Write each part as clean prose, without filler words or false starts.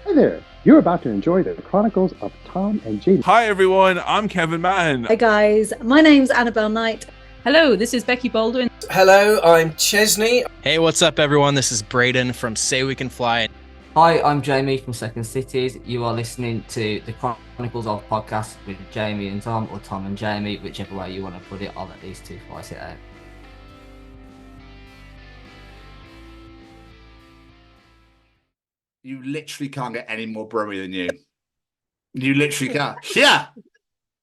Hi there. You're about to enjoy the Chronicles of Tom and Jamie. Hi everyone, I'm Kevin Mann. Hi guys, my name's Annabelle Knight. Hello, this is Becky Baldwin. Hello, I'm Chesney. Hey, what's up everyone? This is Braden from Say We Can Fly. Hi, I'm Jamie from Second Cities. You are listening to the Chronicles of Podcast with Jamie and Tom, or Tom and Jamie, whichever way you want to put it. I'll let these two fight it out. You literally can't get any more broy than you. You literally can't. Yeah.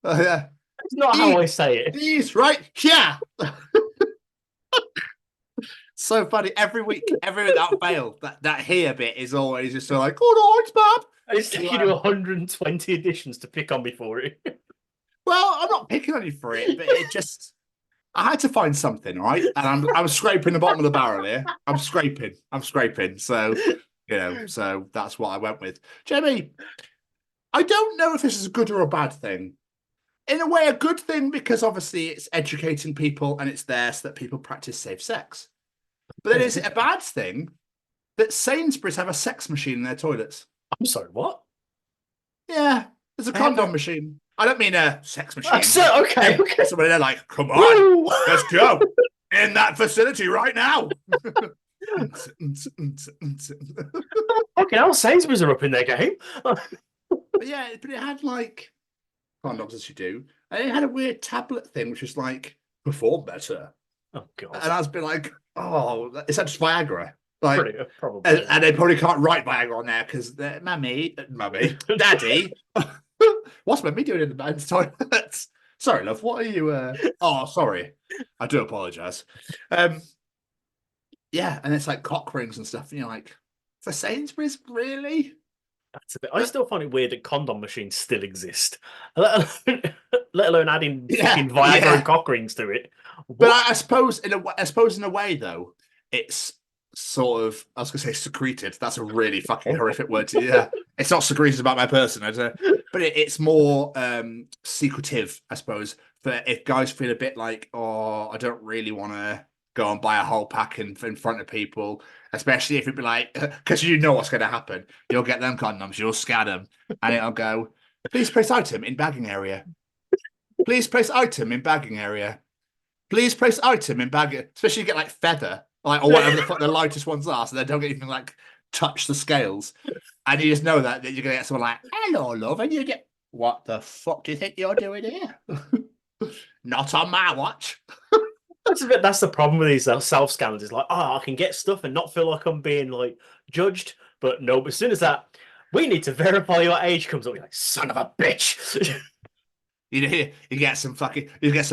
Oh, yeah. That's not how I say it. He's right. Yeah. So funny. Every week without fail, that here bit is always just so like, oh, no, it's Bob. It's taken you 120 editions to pick on me for it. Well, I'm not picking on you for it, but it just... I had to find something, right? And I'm scraping the bottom of the barrel here. I'm scraping. So... so that's what I went with. Jamie, I don't know if this is a good or a bad thing. In a way, a good thing because obviously it's educating people and it's there so that people practice safe sex. But then is it a bad thing that Sainsbury's have a sex machine in their toilets? I'm sorry, what? Yeah, there's a condom machine. I don't mean a sex machine. Okay. Somebody they're like, come on, let's go in that facility right now. Okay, now Sainsbury's are up in their game. But it had like condoms as you do, and it had a weird tablet thing which was like perform better. Oh god! And I was been like, oh, is that just Viagra? Like, probably. And they probably can't write Viagra on there because mummy, daddy, what's mummy doing in the man's toilet? Sorry, love. What are you? Oh, sorry. I do apologize. Yeah, and it's like cock rings and stuff, and you're like, for Sainsbury's, really? That's a bit. I still find it weird that condom machines still exist, let alone adding fucking Viagra and cock rings to it. What? But I suppose in a way though, it's sort of, I was going to say secreted. That's a really fucking horrific word. It's not secreted about my person, but it's more secretive, I suppose. For if guys feel a bit like, oh, I don't really want to go and buy a whole pack in front of people, especially if it'd be like, because you know what's going to happen. You'll get them condoms, you'll scan them, and it'll go, please place item in bagging area. Please place item in bagging area. Please place item in bagging. Especially you get like feather, like or whatever the fuck the lightest ones are, so they don't even like touch the scales. And you just know that you're going to get someone like, hello, love, and you get, what the fuck do you think you're doing here? Not on my watch. That's the problem with these self scanners. Is like, I can get stuff and not feel like I'm being like judged. But no, as soon as that, we need to verify your age comes up, you're like, son of a bitch. You get some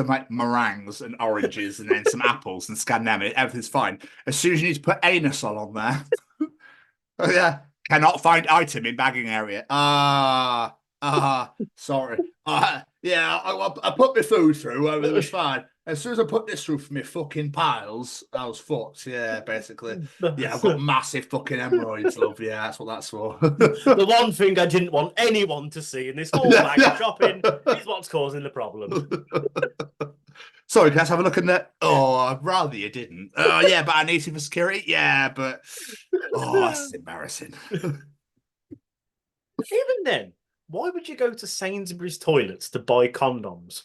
like meringues and oranges and then some apples and scan them and everything's fine. As soon as you need to put anusol on there, oh yeah, cannot find item in bagging area. Sorry. Yeah, I put my food through, it was fine. As soon as I put this through for my fucking piles, I was fucked. Yeah, basically. Yeah, I've got massive fucking hemorrhoids, love. Yeah, that's what that's for. The one thing I didn't want anyone to see in this whole bag of shopping is what's causing the problem. Sorry, can I have a look in there? Oh, I'd rather you didn't. Oh, yeah, but I need you for security. Yeah, but that's embarrassing. Even then, why would you go to Sainsbury's toilets to buy condoms?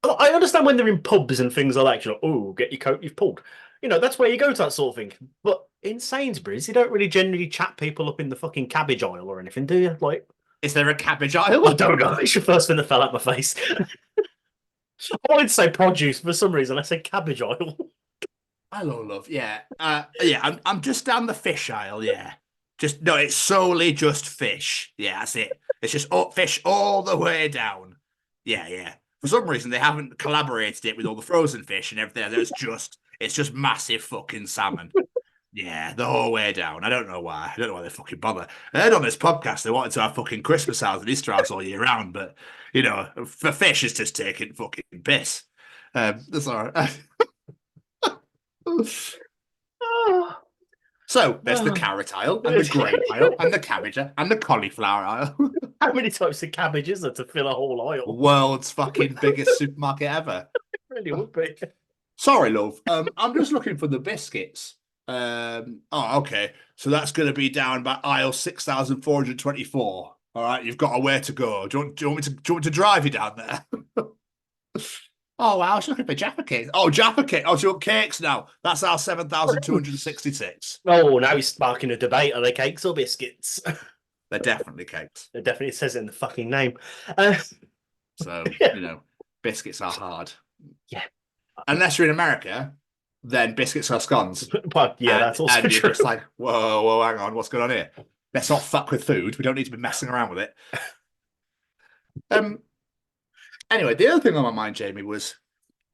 I understand when they're in pubs and things like that, you're like, oh, get your coat you've pulled. That's where you go to that sort of thing. But in Sainsbury's, you don't really generally chat people up in the fucking cabbage aisle or anything, do you? Like, is there a cabbage aisle? I don't know. It's the first thing that fell out my face. I wanted to say produce for some reason. I said cabbage aisle. Hello, love. Yeah. I'm just down the fish aisle, yeah. It's solely just fish. Yeah, that's it. It's just fish all the way down. Yeah. For some reason, they haven't collaborated it with all the frozen fish and everything. It's just massive fucking salmon. Yeah, the whole way down. I don't know why. I don't know why they fucking bother. I heard on this podcast they wanted to have fucking Christmas hours and Easter hours all year round, but, for fish, it's just taking fucking piss. That's all right. So there's the carrot aisle and the grape aisle and the cabbage and the cauliflower aisle. How many types of cabbage is there to fill a whole aisle? World's fucking biggest supermarket ever. It really would be. Sorry, love. I'm just looking for the biscuits. Okay. So that's going to be down by aisle 6,424. All right, you've got a way to go. Do you want me to drive you down there? Oh, wow, I was looking for Jaffa cakes. Oh, Jaffa cake. Oh, so you want cakes now? That's our 7,266. Oh, now he's sparking a debate. Are they cakes or biscuits? They're definitely cakes. It definitely says it in the fucking name. So, biscuits are hard. Yeah. Unless you're in America, then biscuits are scones. But yeah, that's also and true. you're just like, whoa, hang on, what's going on here? Let's not fuck with food. We don't need to be messing around with it. Anyway, the other thing on my mind, Jamie, was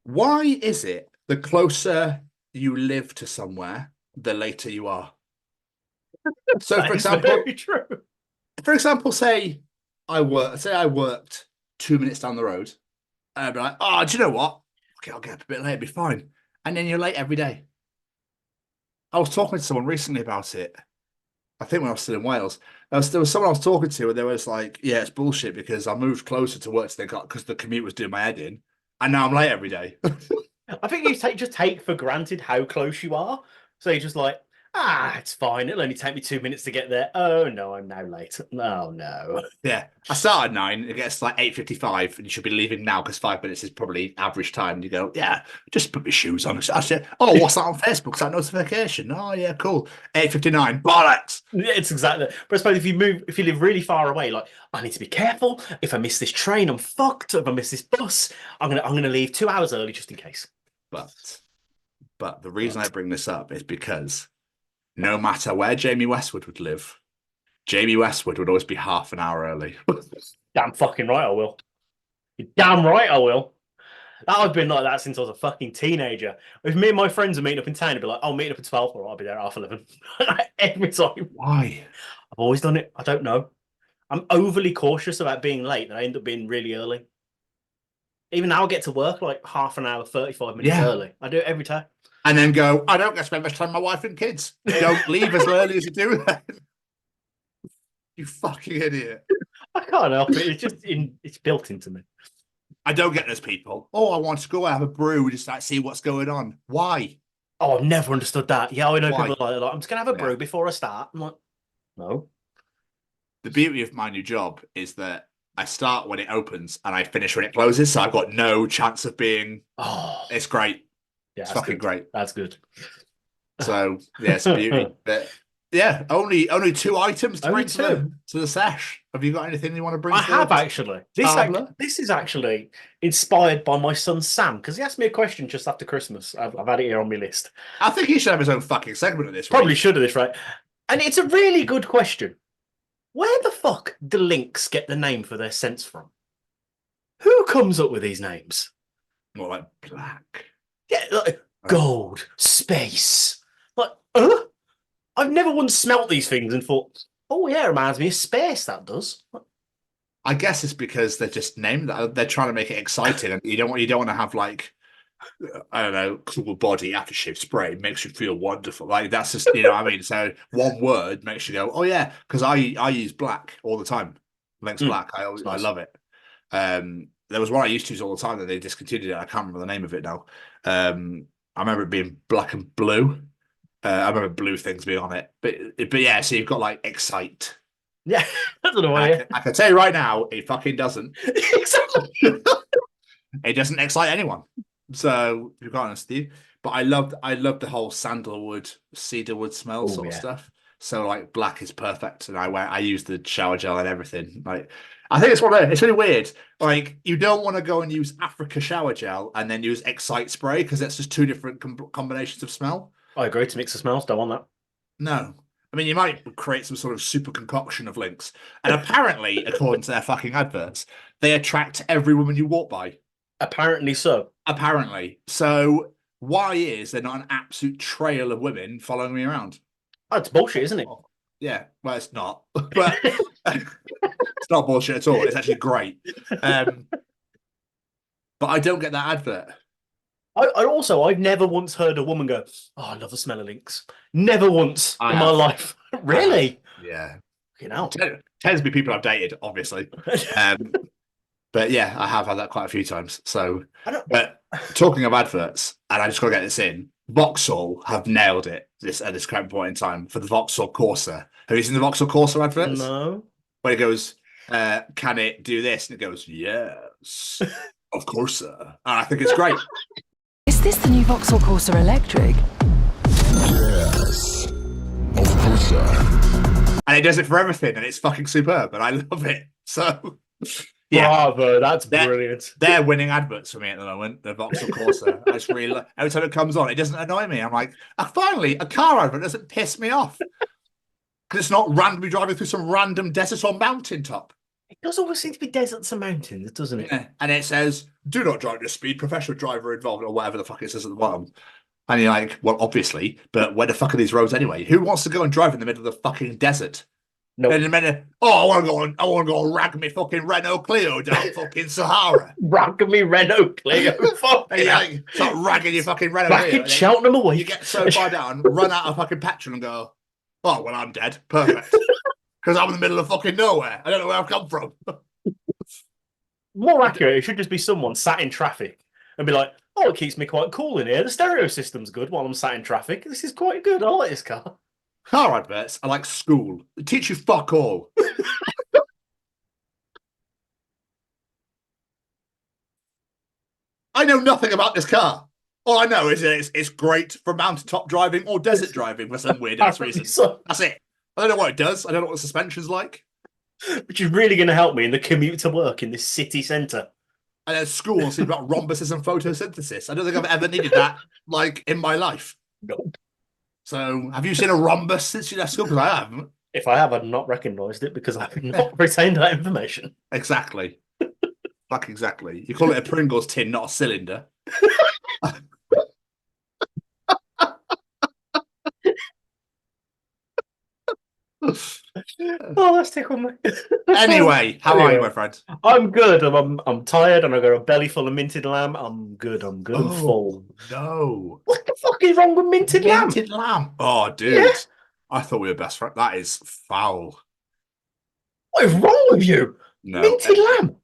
why is it the closer you live to somewhere, the later you are? So, for example, say I worked 2 minutes down the road, and I'd be like, oh, do you know what? Okay, I'll get up a bit late, it'll be fine. And then you're late every day. I was talking to someone recently about it. I think when I was still in Wales, there was someone I was talking to, and they was like, "Yeah, it's bullshit because I moved closer to work because the commute was doing my head in, and now I'm late every day." I think you just take for granted how close you are. So you're just like, it's fine. It'll only take me 2 minutes to get there. Oh no, I'm now late. Oh no. Yeah, I start at 9. It gets like 8:55, and you should be leaving now because 5 minutes is probably average time. And you go, yeah, just put my shoes on. I say, oh, what's that on Facebook? Is that notification? Oh yeah, cool. 8:59, bollocks. It's exactly. But I suppose if you live really far away, like I need to be careful. If I miss this train, I'm fucked. If I miss this bus, I'm gonna leave 2 hours early just in case. But the reason I bring this up is because no matter where Jamie Westwood would live, Jamie Westwood would always be half an hour early. Damn fucking right I will. You're damn right I will. I've been like that since I was a fucking teenager. If me and my friends are meeting up in town, I'd be like, I'll meet up at 12, or I'll be there at 11. Every time. Why? I've always done it. I don't know. I'm overly cautious about being late, and I end up being really early. Even now I get to work like half an hour, 35 minutes early. I do it every time. And then go, I don't get to spend much time with my wife and kids. Don't leave as early as you do that. You fucking idiot. I can't help it. It's just it's built into me. I don't get those people. Oh, I want to go have a brew, just like see what's going on. Why? Oh, I've never understood that. Yeah, I know Why? people like, I'm just going to have a brew before I start. I'm like, no. The beauty of my new job is that I start when it opens and I finish when it closes. So I've got no chance of being, it's great. Yeah, it's fucking great. That's good. So, yeah, it's a beauty. But yeah, only 2 items to bring to the sesh. Have you got anything you want to bring? I have actually. This is actually inspired by my son Sam, because he asked me a question just after Christmas. I've had it here on my list. I think he should have his own fucking segment of this. Probably should have this, right? And it's a really good question. Where the fuck do Lynx get the name for their scents from? Who comes up with these names? More like black. Yeah, like gold, space. Like, I've never once smelt these things and thought, oh yeah, it reminds me of space, that does. I guess it's because they're just named that. They're trying to make it exciting, and you don't want to have like, I don't know, cool body aftershave spray. It makes you feel wonderful. Like that's just, you know what I mean? So one word makes you go, oh yeah, because I use black all the time. Lynx black. I love it. There was one I used to use all the time that they discontinued it. I can't remember the name of it now. I remember it being black and blue. I remember blue things being on it. But yeah, so you've got like excite. Yeah, that's the way. I can tell you right now, it fucking doesn't. Exactly. It doesn't excite anyone. So to be quite honest with you, but I loved the whole sandalwood, cedarwood smell of stuff. So like black is perfect, and I use the shower gel and everything. Like I think it's really weird. Like you don't want to go and use Africa shower gel and then use Excite spray because that's just 2 different combinations of smell. I agree. To mix the smells, don't want that. No. I mean, you might create some sort of super concoction of Lynx. And apparently, according to their fucking adverts, they attract every woman you walk by. Apparently so. Apparently. So why is there not an absolute trail of women following me around? Oh, it's bullshit, isn't it? Yeah, well, it's not. But it's not bullshit at all. It's actually great. But I don't get that advert. I've never once heard a woman go, oh, I love the smell of Lynx. Never once in my life. Really? Yeah. You know. Tends to be people I've dated, obviously. But yeah, I have had that quite a few times. So, but talking of adverts, and I just got to get this in, Vauxhall have nailed it at this current point in time for the Vauxhall Corsa. Have you seen the Vauxhall Corsa adverts? No. Where it goes, can it do this? And it goes, yes, of course, sir. And I think it's great. Is this the new Vauxhall Corsa Electric? Yes, of course, sir. And it does it for everything, and it's fucking superb, and I love it. So, Bravo, that's brilliant. They're winning adverts for me at the moment, the Vauxhall Corsa. I just really every time it comes on, it doesn't annoy me. I'm like, finally, a car advert doesn't piss me off. Because it's not randomly driving through some random desert or mountaintop. It does always seem to be deserts and mountains, doesn't it? Yeah. And it says, do not drive at speed, professional driver involved, or whatever the fuck it says at the bottom. And you're like, well, obviously, but where the fuck are these roads anyway? Who wants to go and drive in the middle of the fucking desert? No. In a minute, I want to go and rag me fucking Renault Clio down fucking Sahara. Rag me Renault Clio. Fuck and yeah. like, start ragging your fucking Renault Back Clio. in Cheltenham away. You get so far down, run out of fucking petrol and go, oh, well, I'm dead. Perfect. Because I'm in the middle of fucking nowhere. I don't know where I've come from. More accurate, it should just be someone sat in traffic and be like, oh, it keeps me quite cool in here. The stereo system's good while I'm sat in traffic. This is quite good. I like this car. Car adverts are like school. They teach you fuck all. I know nothing about this car. All I know is that it's great for mountaintop driving or desert driving for some weird ass reason. So, that's it. I don't know what it does. I don't know what the suspension's like. Which is really going to help me in the commute to work in this city centre. And at school, I see about rhombuses and photosynthesis. I don't think I've ever needed that, like, in my life. Nope. So, have you seen a rhombus since you left school? Because I haven't. If I have, I've not recognised it because I've not retained that information. Exactly. Like, exactly. You call it a Pringles tin, not a cylinder. Oh, that's tickled me. Anyway, how are you, my friend? I'm good. I'm tired and I've got a belly full of minted lamb. I'm good. I'm full. No. What the fuck is wrong with minted lamb? Minted lamb. Oh, dude. Yeah. I thought we were best friends. That is foul. What is wrong with you? No. Minted lamb.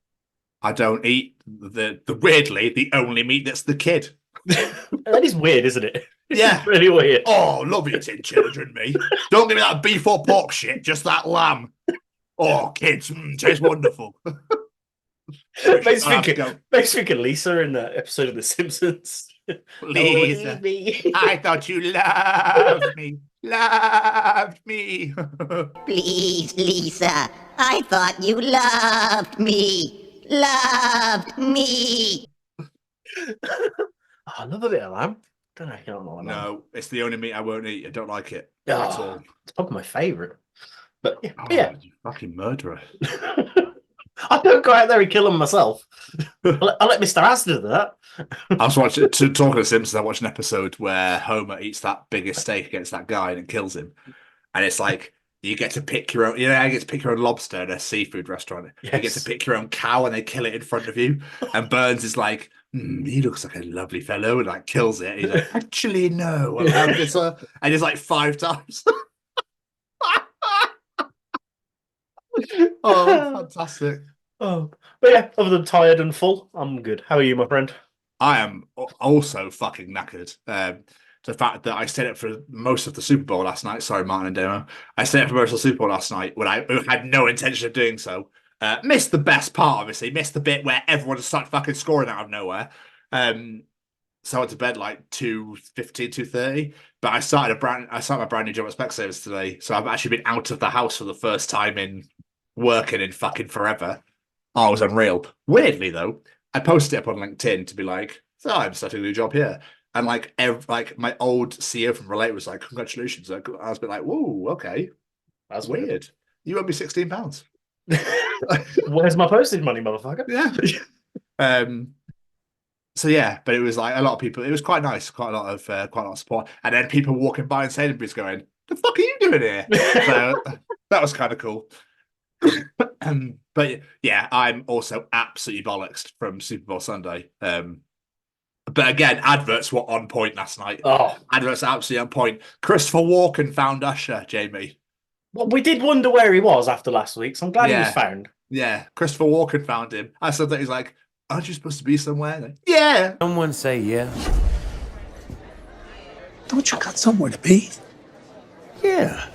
I don't eat the weirdly, the only meat that's the kid. That is weird, isn't it? Yeah. Really weird. Oh, love eating children, me. Don't give me that beef or pork shit, just that lamb. Oh, kids, tastes wonderful. Makes me think of Lisa in the episode of The Simpsons. Lisa, I thought you loved me. Loved me. Please, Lisa, I thought you loved me. Loved me. I love a bit of lamb. Don't know if you don't know lamb. No, it's the only meat I won't eat. I don't like it at all. It's probably my favourite. But yeah. You fucking murderer. I don't go out there and kill them myself. I let Mr. Asda do that. I was watching, talking to Simpsons, I watched an episode where Homer eats that biggest steak against that guy and it kills him. And it's like, you get to pick your own, you get to pick your own lobster at a seafood restaurant. Yes. You get to pick your own cow and they kill it in front of you. And Burns is like, he looks like a lovely fellow, and like kills it. He's like, actually, no. And it's like 5 times. Oh, fantastic. Oh, but yeah, other than tired and full, I'm good. How are you, my friend? I am also fucking knackered. The fact that I stayed up for most of the Superbowl last night. Sorry, Martin and Demo. I stayed up for most of the Superbowl last night when I had no intention of doing so. Missed the best part, obviously. Missed the bit where everyone just started fucking scoring out of nowhere. So I went to bed like 2:15, 2:30. But I started my brand new job at Specsavers today. So I've actually been out of the house for the first time in working in fucking forever. Oh, it was unreal. Weirdly though, I posted it up on LinkedIn to be like, so I'm starting a new job here. And like my old CEO from Relate was like, congratulations. I was a bit like, whoa, okay. That's weird. You owe me £16. Where's my postage money, motherfucker? Yeah. So yeah, but it was like a lot of people. It was quite nice, quite a lot of support. And then people walking by in Sainsbury's going, "The fuck are you doing here?" So that was kind of cool. But yeah, I'm also absolutely bollocksed from Super Bowl Sunday. But again, adverts were on point last night. Oh, adverts are absolutely on point. Christopher Walken found Usher, Jamie. Well, we did wonder where he was after last week, so I'm glad he was found. Yeah, Christopher Walken found him. I said that he's like, aren't you supposed to be somewhere? Like, yeah. Someone say yeah. Don't you got somewhere to be? Yeah.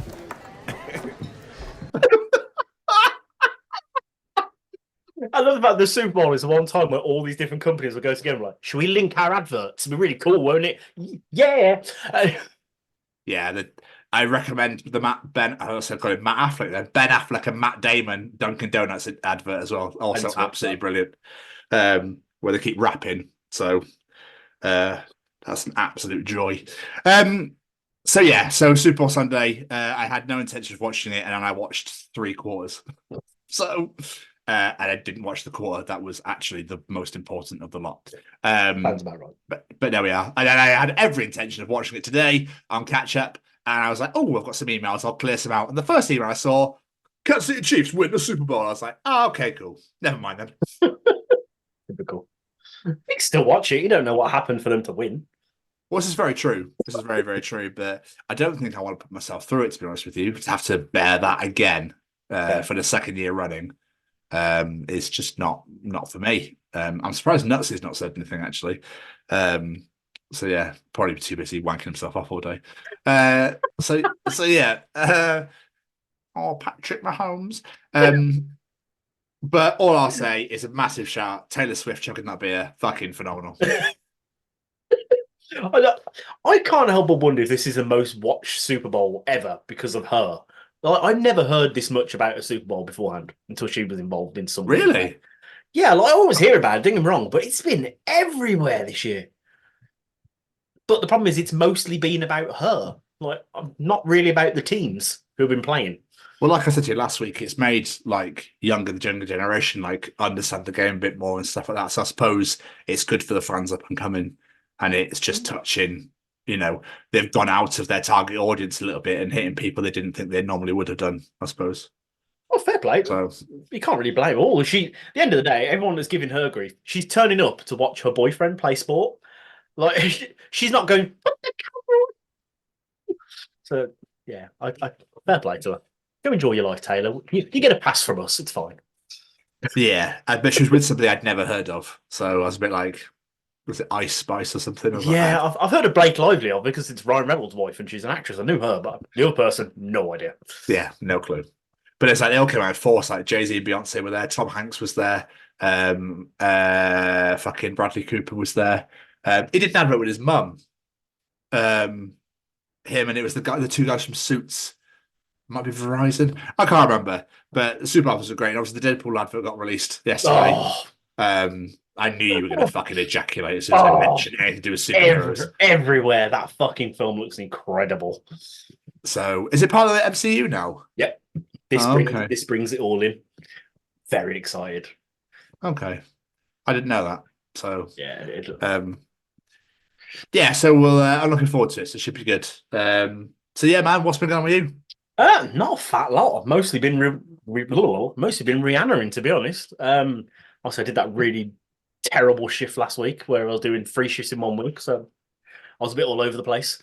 I love about the Super Bowl is the one time where all these different companies will go together like, should we link our adverts? It'd be really cool, won't it? Yeah. Yeah, I recommend the Ben Affleck then. Ben Affleck and Matt Damon Dunkin' Donuts advert as well. Also absolutely brilliant. Where they keep rapping. So that's an absolute joy. So Super Bowl Sunday, I had no intention of watching it, and I watched 3 quarters. So and I didn't watch the quarter that was actually the most important of the lot. Sounds about right. But there we are. And then I had every intention of watching it today on catch up, and I was like, oh, I've got some emails, I'll clear some out. And the first email I saw, Kansas City Chiefs win the Super Bowl. I was like, oh, okay, cool. Never mind then. Typical. You can still watch it. You don't know what happened for them to win. Well, this is very true. This is very, very true. But I don't think I want to put myself through it, to be honest with you. To have to bear that again for the second year running. It's just not for me. I'm surprised Nutsy's not said anything actually. So yeah, probably too busy wanking himself off all day. So yeah. Patrick Mahomes. But all I'll say is a massive shout. Taylor Swift chugging that beer, fucking phenomenal. I can't help but wonder if this is the most watched Super Bowl ever because of her. I never heard this much about a Super Bowl beforehand until she was involved in some. Really? Yeah, I always hear about it, don't get me wrong, but it's been everywhere this year. But the problem is it's mostly been about her. Not really about the teams who've been playing. Well, like I said to you last week, it's made the younger generation understand the game a bit more and stuff like that. So I suppose it's good for the fans up and coming, and it's just touching. They've gone out of their target audience a little bit and hitting people they didn't think they normally would have done, I suppose. Well, fair play. So, you can't really blame her all. At the end of the day, everyone that's giving her grief, she's turning up to watch her boyfriend play sport. She's not going. So, yeah, I fair play to her. Go enjoy your life, Taylor. You get a pass from us. It's fine. Yeah, but she was with somebody I'd never heard of. So I was a bit like, was it Ice Spice or something? Yeah, I've heard of Blake Lively because it's Ryan Reynolds' wife and she's an actress. I knew her, but the other person, no idea. Yeah, no clue. But it's they all came out in force. Jay-Z and Beyonce were there. Tom Hanks was there. Fucking Bradley Cooper was there. He did an advert with his mum. Him, and it was the 2 guys from Suits. Might be Verizon. I can't remember. But the Super Bowl was great. And obviously, the Deadpool advert got released yesterday. Oh. I knew you were going to fucking ejaculate as soon as I mentioned anything to do with superheroes. Everywhere. That fucking film looks incredible. So, is it part of the MCU now? Yep. This brings it all in. Very excited. Okay. I didn't know that. So, yeah. So I'm looking forward to it. So it should be good. So yeah, man, what's been going on with you? Not a fat lot. I've mostly been Rihanna-ing, to be honest. Also, I did that really terrible shift last week where I was doing 3 shifts in 1 week, so I was a bit all over the place.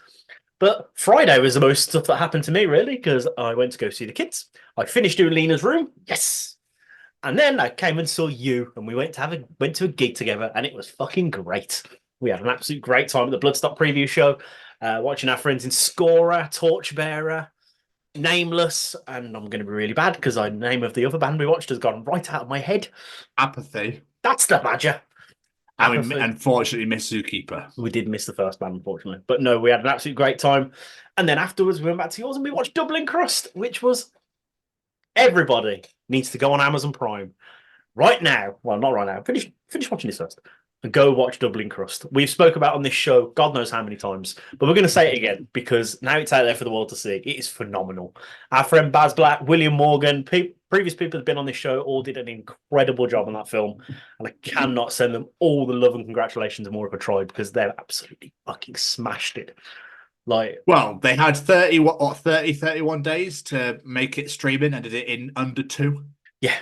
But Friday was the most stuff that happened to me, really, because I went to go see the kids. I finished doing Lena's room, yes, and then I came and saw you, and we went to a gig together, and it was fucking great. We had an absolute great time at the Bloodstock preview show, watching our friends in Scorer, Torchbearer, Nameless, and I'm going to be really bad because the name of the other band we watched has gone right out of my head. Apathy. That's the badger. And we unfortunately missed Zookeeper. We did miss the first band, unfortunately. But no, we had an absolute great time. And then afterwards, we went back to yours and we watched Dublin Crust, which was... Everybody needs to go on Amazon Prime right now. Well, not right now. Finish watching this first. And go watch Dublin Crust. We've spoke about on this show God knows how many times, but we're going to say it again because now it's out there for the world to see. It is phenomenal. Our friend Baz Black, William Morgan, previous people that have been on this show all did an incredible job on that film, and I cannot send them all the love and congratulations and more if I tried because they've absolutely fucking smashed it. Well, they had 31 days to make it streaming and did it in under 2. Yeah.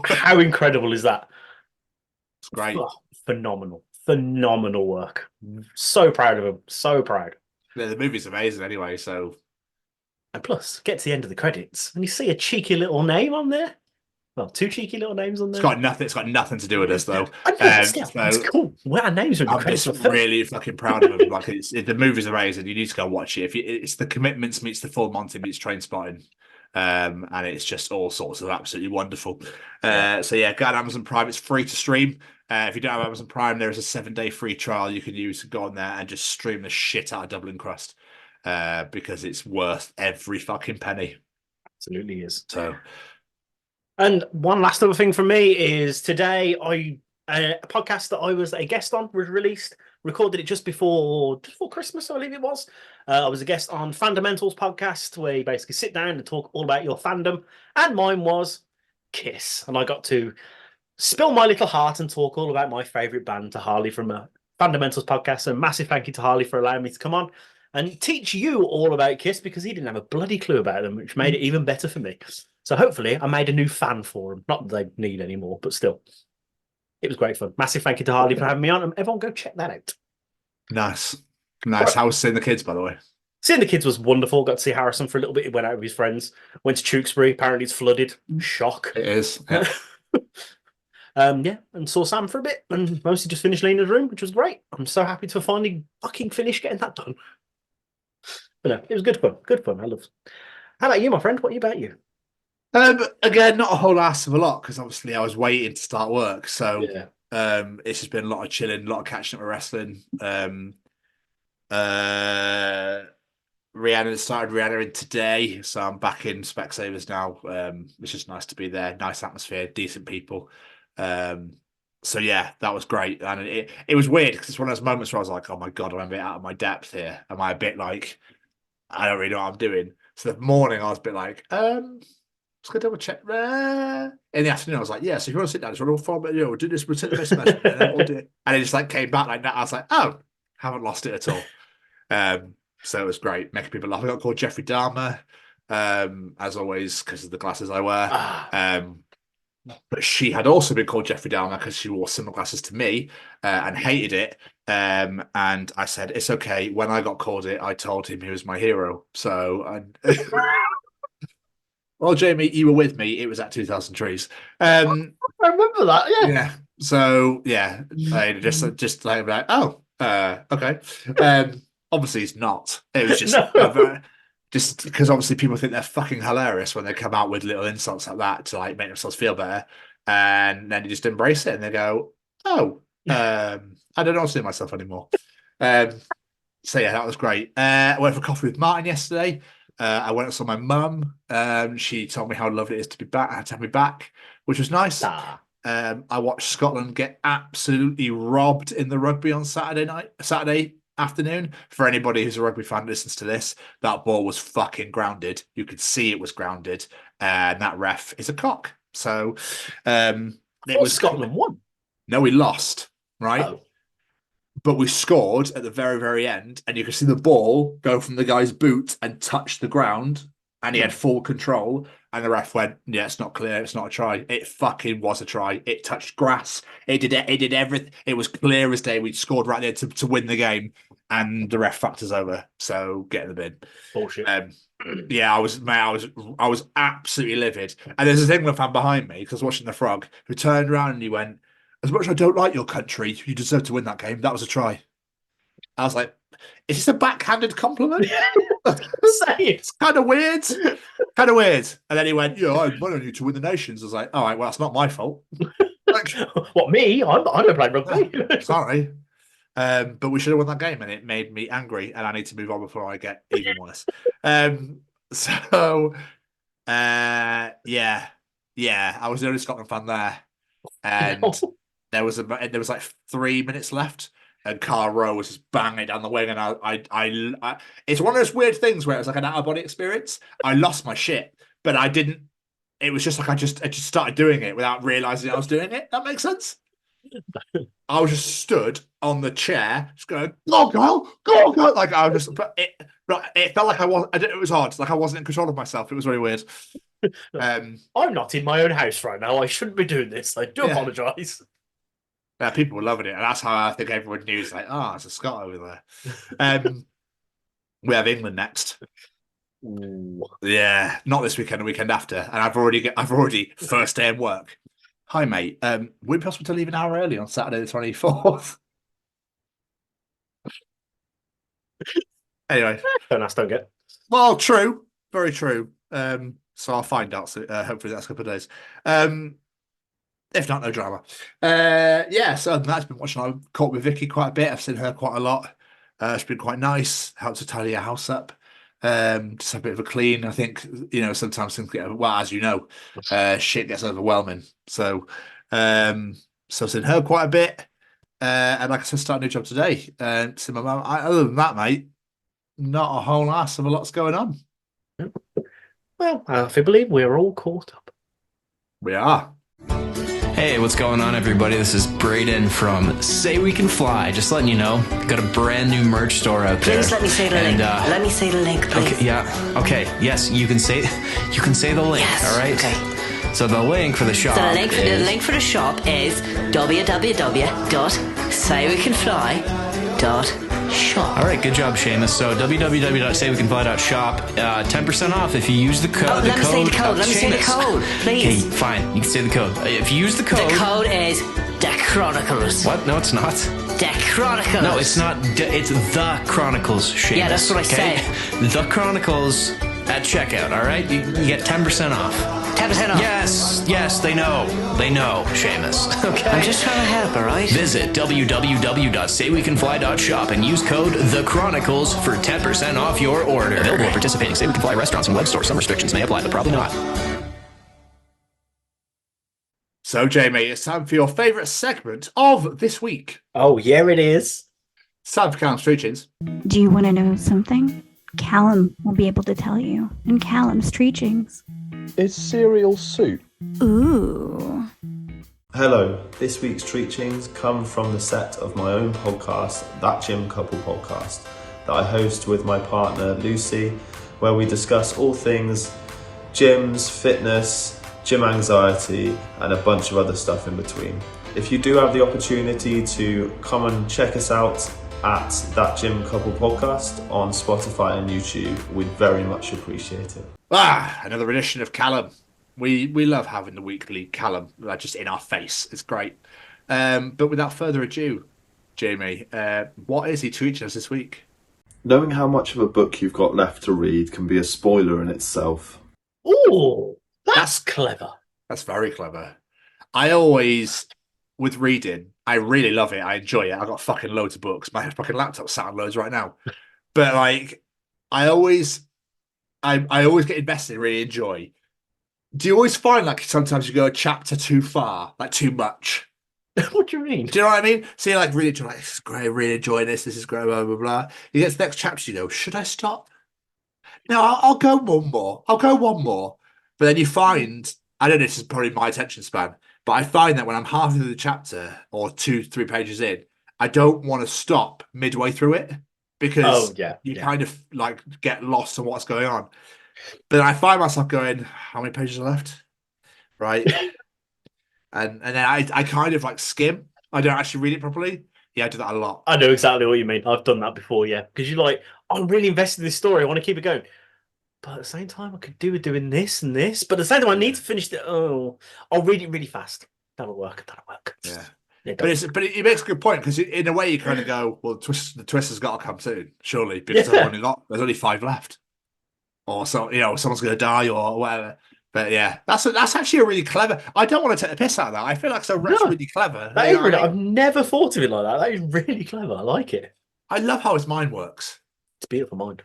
How incredible is that? It's great. Oh, phenomenal work. So proud of him. So proud. Yeah, the movie's amazing anyway, so. And plus, get to the end of the credits and you see a cheeky little name on there. Well, two cheeky little names on there. It's got nothing to do with us though. Still, it's cool. Well, our names are in the I'm credits. just really fucking proud of them. Like the movie's amazing. You need to go watch it. It's the Commitments meets the Full Monty meets Trainspotting. And it's just all sorts of absolutely wonderful. So yeah, go on Amazon Prime. It's free to stream. If you don't have Amazon Prime, there is a 7-day free trial you can use to go on there and just stream the shit out of Dublin Crust because it's worth every fucking penny. Absolutely is. So, and one last other thing from me is today a podcast that I was a guest on was released. Recorded it just before Christmas, I believe it was. I was a guest on Fundamentals podcast, where you basically sit down and talk all about your fandom. And mine was Kiss. And I got to spill my little heart and talk all about my favourite band to Harley from a Fundamentals podcast. So massive thank you to Harley for allowing me to come on and teach you all about Kiss, because he didn't have a bloody clue about them, which made it even better for me. So hopefully I made a new fan for them. Not that they need any more, but still. It was great fun. Massive thank you to Harley for having me on, and everyone go check that out. Nice. How was seeing the kids, by the way? Seeing the kids was wonderful. Got to see Harrison for a little bit. He went out with his friends. Went to Tewkesbury. Apparently it's flooded. Shock. It is. Yeah. And saw Sam for a bit, and mostly just finished Lena's room, which was great. I'm so happy to finally fucking finish getting that done. But no, it was good fun. Good fun. I love it. How about you, my friend? What about you? Again, not a whole ass of a lot, because obviously I was waiting to start work. So Yeah. it's just been a lot of chilling, a lot of catching up with wrestling. Rhiannon started Rhiannon today, so I'm back in Specsavers now, which is nice to be there. Nice atmosphere, decent people. So yeah, that was great. And it was weird, because it's one of those moments where I was like, oh my God, I'm a bit out of my depth here. Am I a bit like, I don't really know what I'm doing? So the morning I was a bit like, just gonna double check. In the afternoon, I was like, yeah, so if you want to sit down, just want to form, we'll do this, we'll take the best message, and then we'll do it. And it just like came back like that. I was like, oh, haven't lost it at all. So it was great, making people laugh. I got called Jeffrey Dahmer, as always, because of the glasses I wear. But she had also been called Jeffrey Dahmer because she wore similar glasses to me and hated it. And I said, it's okay. When I got called it, I told him he was my hero. So, well, Jamie, you were with me. It was at 2000 Trees. I remember that. Yeah. Yeah. So yeah, I just like, oh, okay. Obviously, it's not. It was just just because obviously people think they're fucking hilarious when they come out with little insults like that to like make themselves feel better, and then you just embrace it and they go, oh, I don't know what to do myself anymore. So yeah, that was great. I went for coffee with Martin yesterday. I went and saw my mum. She told me how lovely it is to be back, to have me back, which was nice. I watched Scotland get absolutely robbed in the rugby on Saturday afternoon. For anybody who's a rugby fan who listens to this, that ball was fucking grounded. You could see it was grounded, and that ref is a cock. So it was Scotland won. No, we lost, right? Oh. But we scored at the very, very end, and you could see the ball go from the guy's boot and touch the ground, and he had full control. And the ref went, yeah, it's not clear. It's not a try. It fucking was a try. It touched grass. It did everything. It was clear as day. We'd scored right there to win the game, and the ref fucked us over. So get in the bin. Bullshit. Yeah, I was absolutely livid. And there's this England fan behind me, because I was watching the Frog, who turned around and he went, as much as I don't like your country, you deserve to win that game. That was a try. I was like, is this a backhanded compliment? Say it. It's kind of weird. Kind of weird. And then he went, yeah, I wanted you to win the nations. I was like, all right, well, that's not my fault. Like, what, me? I don't play rugby. Sorry. But we should have won that game, and it made me angry, and I need to move on before I get even worse. Yeah, I was the only Scotland fan there. And there was like 3 minutes left, and Carl Rowe was just banging it down the wing, and I it's one of those weird things where it was like an out of body experience. I lost my shit, but I didn't. It was just like I just started doing it without realizing I was doing it. That makes sense. I was just stood on the chair, just going, "Go, girl, go, girl!" Like I was just, but it felt like I was. It was odd. Like I wasn't in control of myself. It was very weird. I'm not in my own house right now. I shouldn't be doing this. I do apologise. Yeah, people were loving it, and that's how I think everyone knew. It's like, oh, it's a Scot over there. We have England next. Ooh, yeah, not this weekend, the weekend after, and I've already first day of work. Hi, mate. Would it be possible to leave an hour early on Saturday the 24th? Anyway, Don't ask, don't get. well, true, very true. So I'll find out. So hopefully that's a couple of days. If not, no drama. Yeah. So that's been watching. I've caught with Vicky quite a bit. I've seen her quite a lot. It's been quite nice. Helped to tidy her house up. Just a bit of a clean. I think sometimes things get as shit gets overwhelming. So I've seen her quite a bit. And like I said, starting a new job today. So my mum. Other than that, mate, not a whole ass of a lot's going on. Well, I believe we're all caught up. We are. Hey, what's going on, everybody? This is Braden from Say We Can Fly. Just letting you know, got a brand new merch store out there. Please let me say the link. Let me say the link, please. Okay, yeah. Okay. Yes, you can say the link. Yes, all right. Okay. So the link for the shop. So the link for the shop is www.saywecanfly.shop. All right, good job, Seamus. So www.saywecanfly.shop, 10% off if you use the code. Let me say the code. Let me say the code, please. Okay, fine. You can say the code. If you use the code. The code is The Chronicles. What? No, it's not. The Chronicles. No, it's not. It's The Chronicles, Seamus. Yeah, that's what I said. The Chronicles at checkout, all right? You get 10% off. 10% off. Yes, they know, Seamus. Okay. I'm just trying to help, all right? Visit www.saywecanfly.shop and use code The Chronicles for 10% off your order. Available at participating Say We Can Fly restaurants and web stores. Some restrictions may apply, but probably not. So, Jamie, it's time for your favourite segment of this week. Oh, yeah, it is. It's time for Callum's Treachings. Do you want to know something? Callum will be able to tell you in Callum's Treachings. Is cereal soup? Ooh. Hello, this week's Treachings come from the set of my own podcast, That Gym Couple Podcast, that I host with my partner Lucy, where we discuss all things gyms, fitness, gym anxiety, and a bunch of other stuff in between. If you do have the opportunity to come and check us out at That Gym Couple Podcast on Spotify and YouTube, we'd very much appreciate it. Another edition of Callum. We love having the weekly Callum just in our face. It's great. But without further ado, Jamie, what is he teaching us this week? Knowing how much of a book you've got left to read can be a spoiler in itself. Ooh, that's clever. That's very clever. I always, with reading, I really love it. I enjoy it. I've got fucking loads of books. My fucking laptop's sat on loads right now. But like, I always get invested and really enjoy. Do you always find like sometimes you go a chapter too far, like too much? What do you mean? Do you know what I mean? So you're like really enjoying, like, this is great, really enjoying this is great, blah, blah, blah. You get to the next chapter, you go, should I stop? No, I'll go one more. I'll go one more. But then you find, I don't know, this is probably my attention span, but I find that when I'm halfway through the chapter or 2-3 pages in, I don't want to stop midway through it because you kind of like get lost on what's going on. But I find myself going, how many pages are left? Right. and then I kind of like skim. I don't actually read it properly. Yeah, I do that a lot. I know exactly what you mean. I've done that before, yeah. Because you're like, I'm really invested in this story. I want to keep it going. But at the same time, I could do with doing this and this. But at the same time, I need to finish it. Oh, I'll read it really fast. That'll work. Yeah. But it makes a good point because in a way you kind of go, well, the twist has got to come soon, surely, because there's only 5 left. Or so, someone's going to die or whatever. But yeah, that's actually a really clever. I don't want to take the piss out of that. I feel like that's really clever. That is really. I've never thought of it like that. That is really clever. I like it. I love how his mind works. It's a beautiful mind.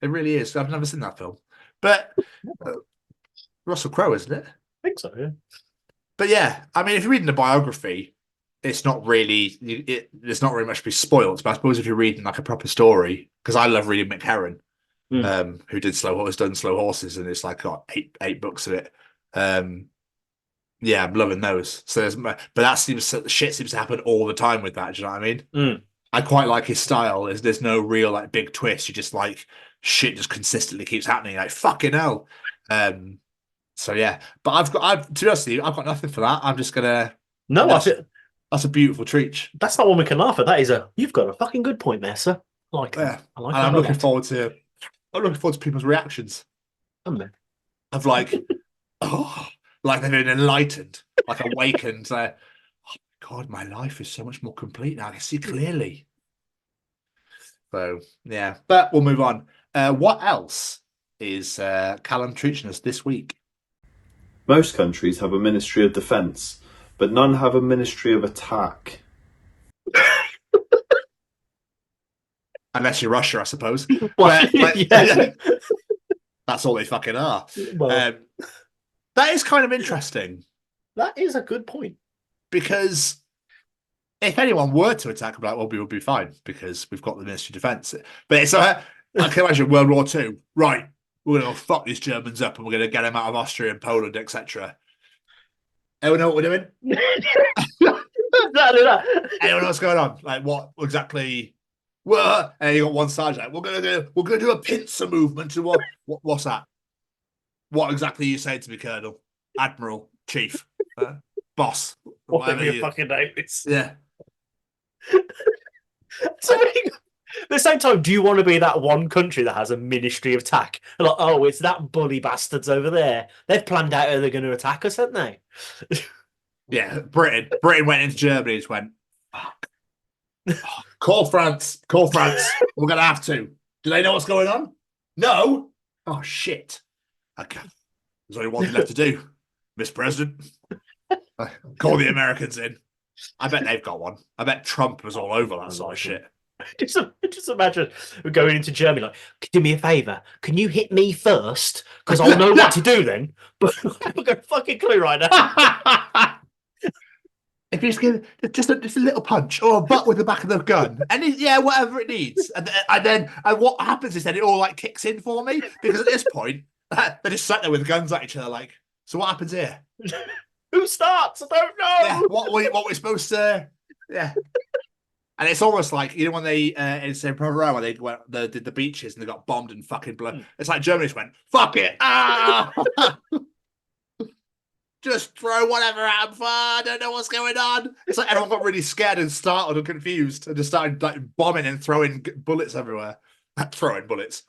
It really is. I've never seen that film, but Russell Crowe, isn't it? I think so. Yeah. But yeah, I mean, if you're reading the biography, it's not really. There's not really much to be spoiled. But I suppose if you're reading like a proper story, because I love reading Mick Herron. Who done Slow Horses, and it's like got eight books of it. Yeah, I'm loving those. So but shit seems to happen all the time with that. Do you know what I mean? I quite like his style. There's no real like big twist. You just like shit just consistently keeps happening. Like fucking hell. So yeah, but to be honest with you, I've got nothing for that. I'm just gonna. No, that's a beautiful treat. That's not one we can laugh at. That is you've got a fucking good point there, sir. I like that. Yeah, I like that. I'm looking forward to I'm looking forward to people's reactions. Of like, oh, like they've been enlightened, like awakened. Oh my God, my life is so much more complete now. I can see clearly. So yeah, but we'll move on. What else is Callum teaching us this week? Most countries have a Ministry of Defence, but none have a Ministry of Attack. Unless you're Russia, I suppose. Well, yeah. That's all they fucking are. Well, that is kind of interesting. that is a good point. Because if anyone were to attack, like, well, we would be fine because we've got the Ministry of Defence. But it's I can imagine World War II. Right, we're going to fuck these Germans up and we're going to get them out of Austria and Poland, etc. Anyone know what we're doing? Exactly that. Anyone know what's going on? Like, what exactly? Well, and you got one sergeant. Like, we're gonna do a pincer movement. And what's that? What exactly are you saying to me, Colonel, Admiral, Chief, Boss, Whatever your fucking name is. Yeah. So, at the same time, do you want to be that one country that has a Ministry of Attack? Like, oh, it's that bully bastards over there. They've planned out how they're going to attack us, haven't they? Yeah, Britain went into Germany and just went, fuck. Call France. We're going to have to. Do they know what's going on? No? Oh, shit. Okay. There's only one thing left to do, Mr. President. Call the Americans in. I bet they've got one. I bet Trump was all over that sort of shit. Just imagine we're going into Germany like, do me a favour, can you hit me first? Because I'll know what to do then. But I haven't got a fucking clue right now. If you just give just a little punch or a butt with the back of the gun, and whatever it needs, and then what happens is then it all like kicks in for me because at this point they just sat there with guns at each other like, so what happens here? Who starts? I don't know. Yeah, what we're supposed to? Yeah. And it's almost like, you know, when they in St. Program, when they did the beaches and they got bombed and fucking blood. It's like Germany just went, fuck it. Just throw whatever at them. I don't know what's going on. It's like everyone got really scared and startled and confused and just started like bombing and throwing bullets everywhere. Throwing bullets.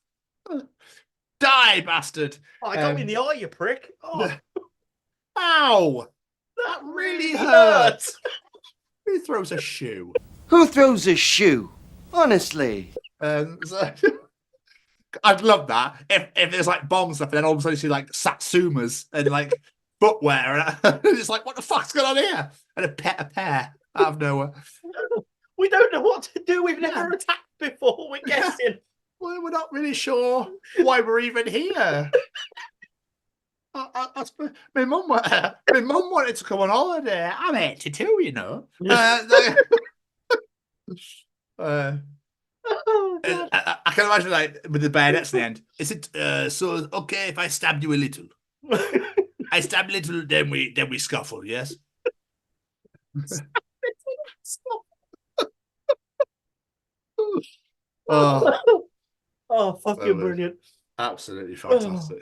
Die, bastard. Oh, I got me in the eye, you prick. Oh. Ow. That really hurt. Who throws a shoe? Who throws a shoe? Honestly. So, I'd love that. If there's like bomb stuff, and then all of a sudden you see like Satsumas and like footwear, and it's like, what the fuck's going on here? And a pair out of nowhere. We don't know what to do. We've never attacked before. We're guessing. Well, we're not really sure why we're even here. My mum wanted to come on holiday. I'm 82, you know. I can imagine like with the bayonets at the end. Is it so okay if I stabbed you a little? I stab a little, then we scuffle, yes? Fucking brilliant. Absolutely fantastic.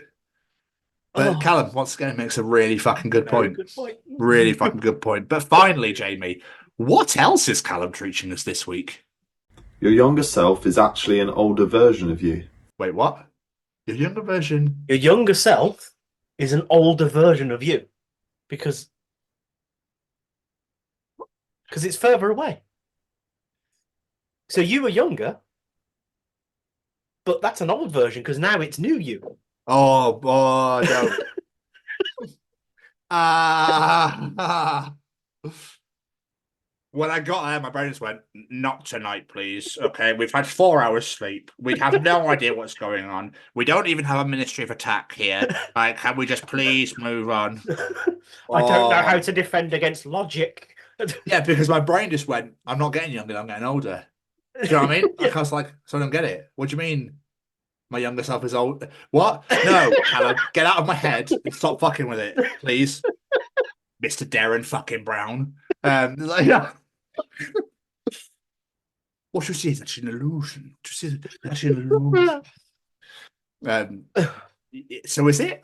But Callum, once again, makes a really fucking good point. Really fucking good point. But finally, Jamie, what else is Callum teaching us this week? Your younger self is actually an older version of you. Wait, what? Your younger version? Your younger self is an older version of you. Because it's further away. So you were younger, but that's an old version because now it's new you. Oh, no. When I got there, my brain just went, not tonight, please. Okay, we've had 4 hours sleep. We have no idea what's going on. We don't even have a Ministry of Attack here. Like, can we just please move on? I don't know how to defend against logic. Yeah, because my brain just went, I'm not getting younger, I'm getting older. Do you know what I mean? Yeah. Like, I was like, so I don't get it. What do you mean? My younger self is old. What? No, Callum, get out of my head and stop fucking with it, please. Mr. Darren fucking Brown. What you see is actually an illusion. What you see is actually an illusion. So is it?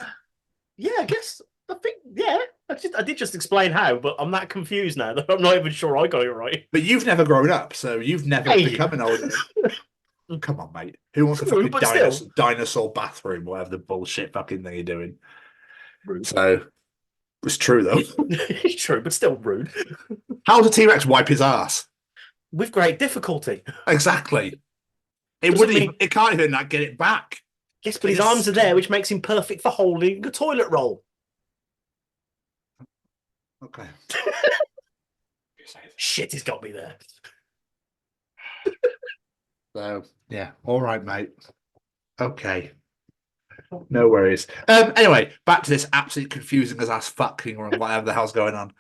Yeah, I guess. I think, yeah. I did just explain how, but I'm that confused now that I'm not even sure I got it right. But you've never grown up, so you've never become an older. Come on, mate. Who wants a True, fucking dinosaur bathroom, whatever the bullshit fucking thing you're doing? Rude. So, it's true, though. It's true, but still rude. How does a T-Rex wipe his ass? With great difficulty. Exactly. It it can't even get it back. Yes, but his arms are there, which makes him perfect for holding a toilet roll. Okay. Shit, he's got me there. So, yeah. All right, mate. Okay. No worries. Anyway, back to this absolutely confusing as ass fucking or whatever the hell's going on.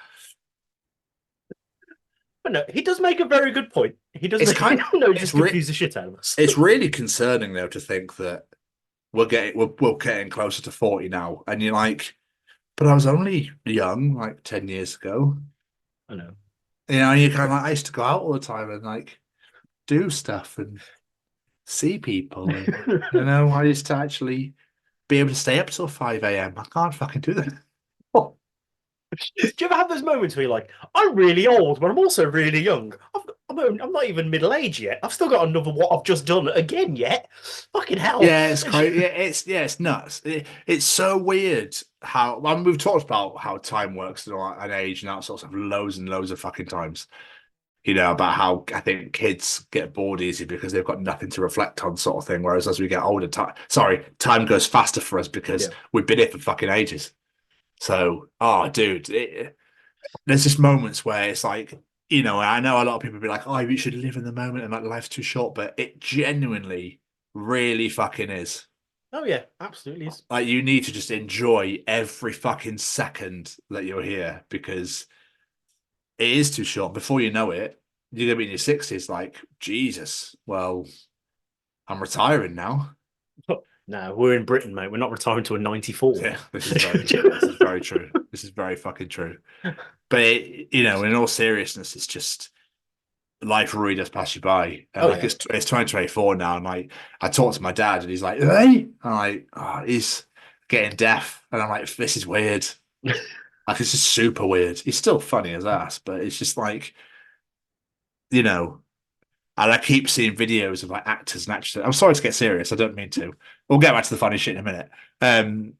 But no, he does make a very good point. He does just confuse the shit out of us. It's really concerning, though, to think that we're getting closer to 40 now. And you're like, but I was only young, like 10 years ago. I know. You know, and you're kind of like, I used to go out all the time and like do stuff and see people. And, you know, I used to actually be able to stay up till 5 a.m. I can't fucking do that. Do you ever have those moments where you're like, I'm really old, but I'm also really young? I'm not even middle aged yet. I've still got another what I've just done again yet. Fucking hell. Yeah, it's crazy. It's nuts. It's so weird how we've talked about how time works and age and that sort of stuff loads and loads of fucking times. You know, about how I think kids get bored easy because they've got nothing to reflect on, sort of thing. Whereas as we get older, time goes faster for us because we've been here for fucking ages. So, dude, there's just moments where it's like, you know, I know a lot of people be like, oh, you should live in the moment and like life's too short, but it genuinely really fucking is. Oh, yeah, absolutely is. Like, you need to just enjoy every fucking second that you're here because it is too short. Before you know it, you're going to be in your 60s like, Jesus, well, I'm retiring now. No, we're in Britain, mate. We're not retiring to a 94. Yeah, this is very true. This is very true. This is very fucking true. But, you know, in all seriousness, it's just life really does pass you by. And it's 2024 now. And like, I talked to my dad and he's like, hey, I'm like, he's getting deaf. And I'm like, this is weird. Like, it's just super weird. He's still funny as ass, but it's just like, you know, and I keep seeing videos of like actors and actresses. I'm sorry to get serious. I don't mean to. We'll get back to the funny shit in a minute.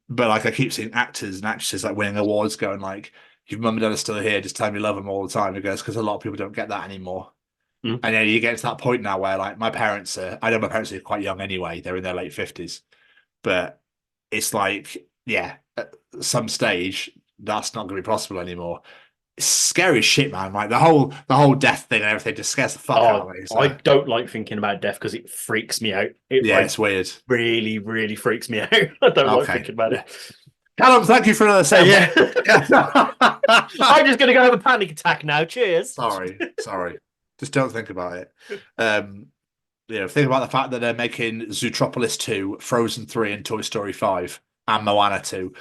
But like I keep seeing actors and actresses like winning awards going like, your mum and dad are still here. Just tell me you love them all the time. It goes, because a lot of people don't get that anymore. And then you get to that point now where like my parents I know my parents are quite young anyway. They're in their late 50s. But it's like, yeah, at some stage, that's not going to be possible anymore. It's scary as shit, man. Like the whole death thing and everything just scares the fuck out of me. So. I don't like thinking about death because it freaks me out. It's weird. Really, really freaks me out. I don't like thinking about it. Callum, thank you for another set. Yeah. I'm just going to go have a panic attack now. Cheers. Sorry. Just don't think about it. You know, think about the fact that they're making Zootropolis 2, Frozen 3, and Toy Story 5, and Moana 2.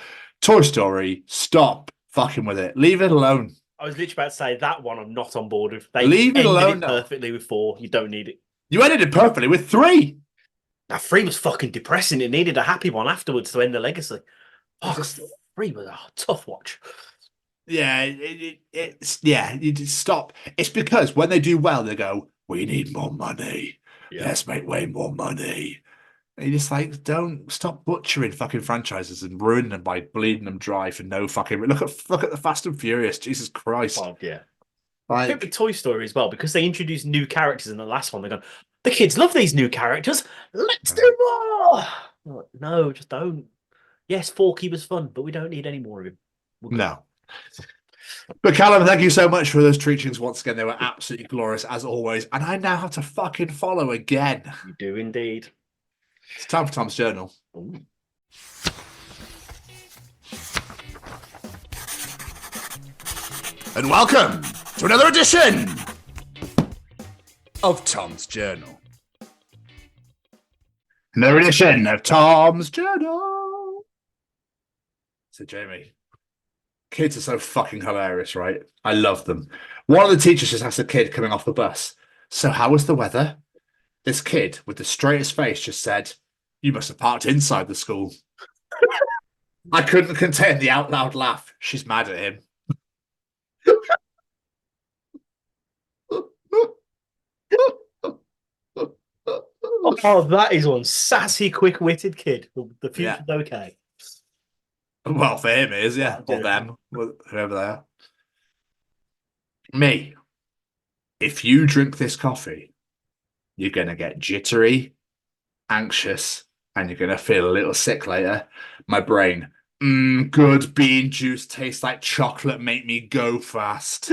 Toy Story, stop fucking with it. Leave it alone. I was literally about to say that one I'm not on board with. They leave it alone perfectly with 4. You don't need it. You ended it perfectly with 3. Now 3 was fucking depressing. It needed a happy one afterwards to end the legacy. 3 was a tough watch. Yeah, you just stop. It's because when they do well, they go, we need more money. Yeah. Let's make way more money. And you're just like, don't stop butchering fucking franchises and ruining them by bleeding them dry for no fucking. Look at the Fast and Furious. Jesus Christ. Oh, yeah. Like, I think with Toy Story as well, because they introduced new characters in the last one. They're going, the kids love these new characters. Let's do more. Like, no, just don't. Yes, Forky was fun, but we don't need any more of him. No. But Callum, thank you so much for those treatings once again. They were absolutely glorious as always. And I now have to fucking follow again. You do indeed. It's time for Tom's Journal. Ooh. And welcome to another edition of Tom's Journal. Another edition of Tom's Journal. So, Jamie, kids are so fucking hilarious, right? I love them. One of the teachers just asked a kid coming off the bus, so how was the weather? This kid with the straightest face just said, you must have parked inside the school. I couldn't contain the out loud laugh. She's mad at him. Oh, that is one sassy, quick-witted kid. The future's okay. Well, for him it is, yeah. Or them, whoever they are. Me. If you drink this coffee, you're going to get jittery, anxious, and you're going to feel a little sick later. My brain, good bean juice tastes like chocolate, make me go fast.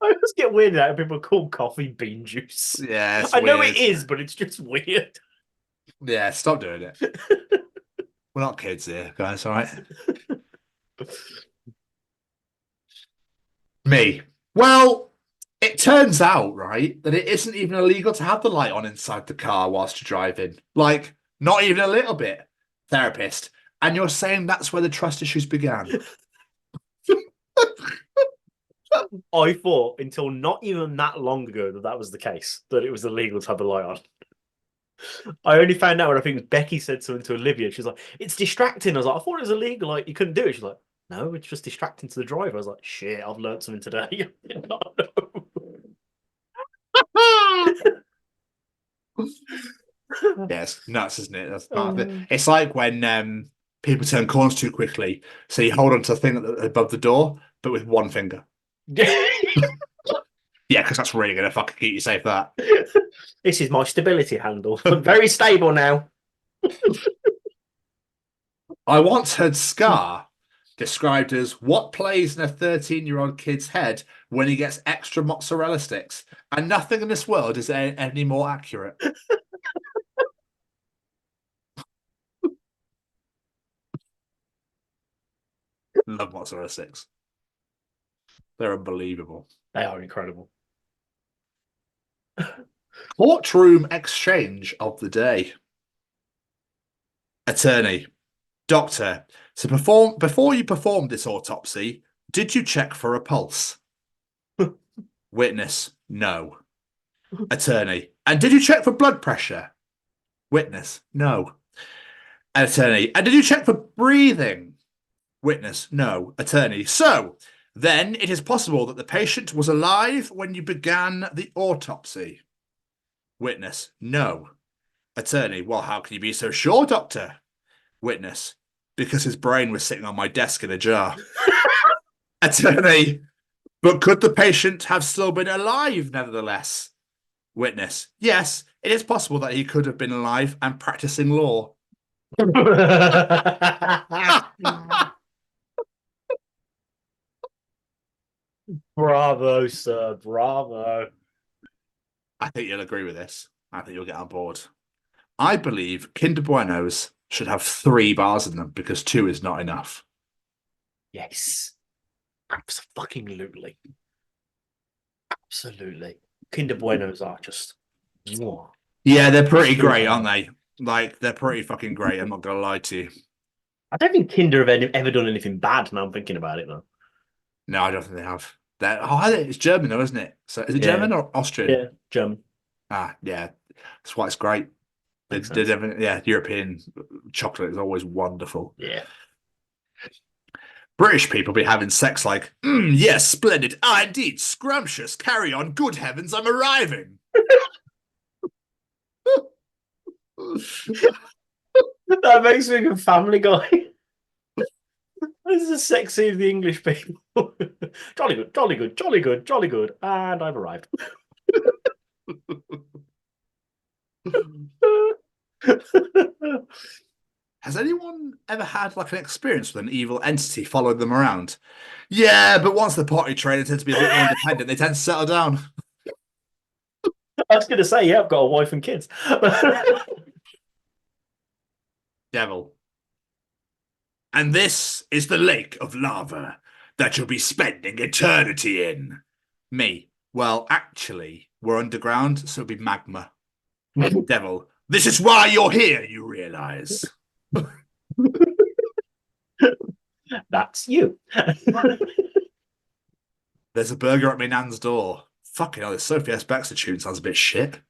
I always get weirded out when people call coffee bean juice. Yeah, it's I know weird. it is, but it's just weird. Yeah, stop doing it. We're not kids here, guys, all right? Me. Well, it turns out, right, that it isn't even illegal to have the light on inside the car whilst you're driving. Like, not even a little bit. Therapist. And you're saying that's where the trust issues began. I thought until not even that long ago that was the case, that it was illegal to have the light on. I only found out when I think it was Becky said something to Olivia. She's like, it's distracting. I was like, I thought it was illegal. Like, you couldn't do it. She's like, no, it's just distracting to the driver. I was like, shit, I've learned something today. Yes, nuts, isn't it? That's part of it. It's like when people turn corners too quickly, so you hold onto the thing above the door, but with one finger. Yeah, because that's really going to fucking keep you safe, that. This is my stability handle. I'm very stable now. I once heard Scar described as what plays in a 13-year-old kid's head when he gets extra mozzarella sticks, and nothing in this world is any more accurate. Love mozzarella sticks. They're unbelievable. They are incredible. Courtroom exchange of the day. Attorney. Doctor. Before you performed this autopsy, did you check for a pulse? Witness. No. Attorney. And did you check for blood pressure? Witness. No. Attorney. And did you check for breathing? Witness. No. Attorney. So, then it is possible that the patient was alive when you began the autopsy. Witness. No. Attorney. Well, how can you be so sure, doctor? Witness. Because his brain was sitting on my desk in a jar. Attorney. But could the patient have still been alive nevertheless? Witness. Yes, it is possible that he could have been alive and practicing law. Bravo, sir. Bravo. I think you'll agree with this. I think you'll get on board. I believe Kinder Buenos should have 3 bars in them because 2 is not enough. Yes. Absolutely. Absolutely. Kinder Buenos are just... Yeah, they're pretty great, aren't they? Like, they're pretty fucking great. I'm not going to lie to you. I don't think Kinder have ever done anything bad now I'm thinking about it, though. No, I don't think they have. It's German, though, isn't it? So is it German or Austrian? Yeah, German. Ah, yeah. That's why it's great. European chocolate is always wonderful. Yeah. British people be having sex like, yes, splendid. Ah, indeed, scrumptious. Carry on. Good heavens, I'm arriving. That makes me think of Family Guy. This is a sex scene of the English people. Jolly good, jolly good, jolly good, jolly good. And I've arrived. Has anyone ever had like an experience with an evil entity following them around? Yeah, but once the potty trained, they tend to be a bit more independent. They tend to settle down. I was going to say, yeah, I've got a wife and kids. Devil. And this is the lake of lava that you'll be spending eternity in. Me. Well, actually, we're underground, so it'll be magma. Devil. This is why you're here, you realise. That's you. There's a burger at my nan's door. Fucking hell, this Sophie S. Baxter tune sounds a bit shit.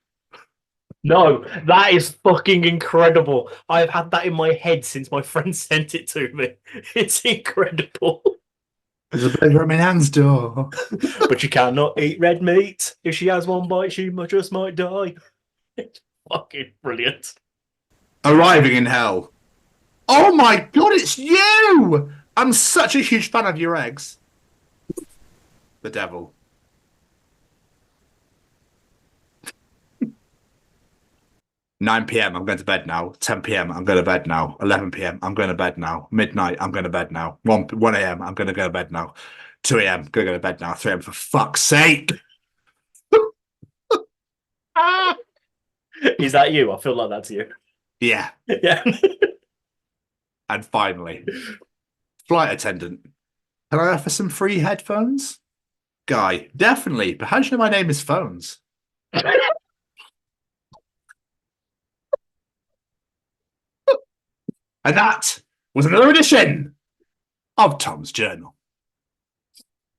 No, that is fucking incredible. I've had that in my head since my friend sent it to me. It's incredible. There's a burger at my nan's door. But you cannot eat red meat. If she has one bite, she just might die. It's fucking brilliant. Arriving in hell. Oh my god, it's you! I'm such a huge fan of your eggs. The devil. "9 p.m. I'm going to bed now. 10 p.m. I'm going to bed now. 11 p.m. I'm going to bed now. Midnight I'm going to bed now. 1 a.m. I'm going to go to bed now. 2 a.m. going to go to bed now. 3 a.m. for fuck's sake." Is that you? I feel like that's you. Yeah. Yeah. And finally, flight attendant. "Can I offer some free headphones?" Guy. "Definitely, but how do you know my name is Phones?" And that was another edition of Tom's Journal.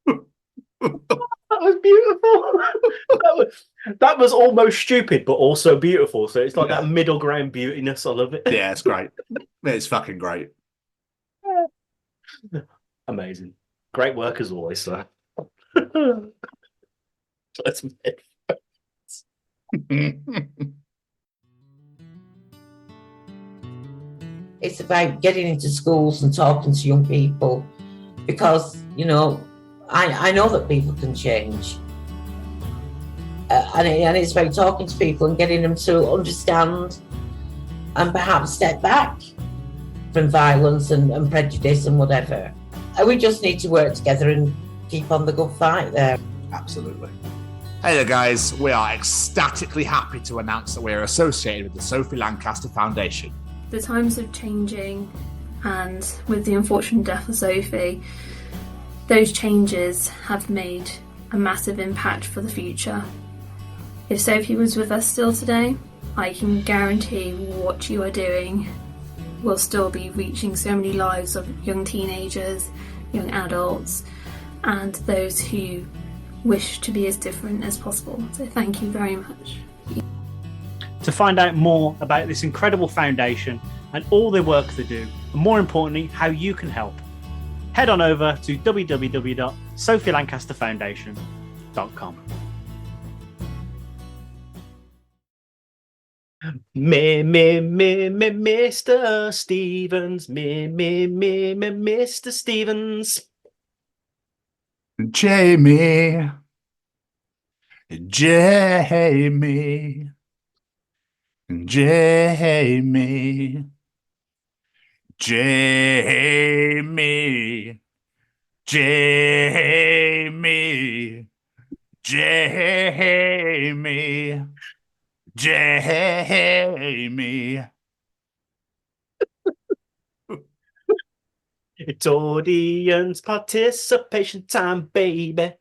That was beautiful. that was almost stupid, but also beautiful. So it's like that middle ground beautiness. I love it. Yeah, it's great. It's fucking great. Amazing. Great work as always, sir. Let's make It's about getting into schools and talking to young people because, you know, I know that people can change. And it's about talking to people and getting them to understand and perhaps step back from violence and prejudice and whatever. And we just need to work together and keep on the good fight there. Absolutely. Hey there, guys. We are ecstatically happy to announce that we are associated with the Sophie Lancaster Foundation. The times are changing, and with the unfortunate death of Sophie, those changes have made a massive impact for the future. If Sophie was with us still today, I can guarantee what you are doing will still be reaching so many lives of young teenagers, young adults, and those who wish to be as different as possible. So thank you very much. To find out more about this incredible foundation and all the work they do, and more importantly, how you can help, head on over to www.sophielancasterfoundation.com. Mr. Stevens. Mr. Stevens. Jamie. It's audience participation time, baby.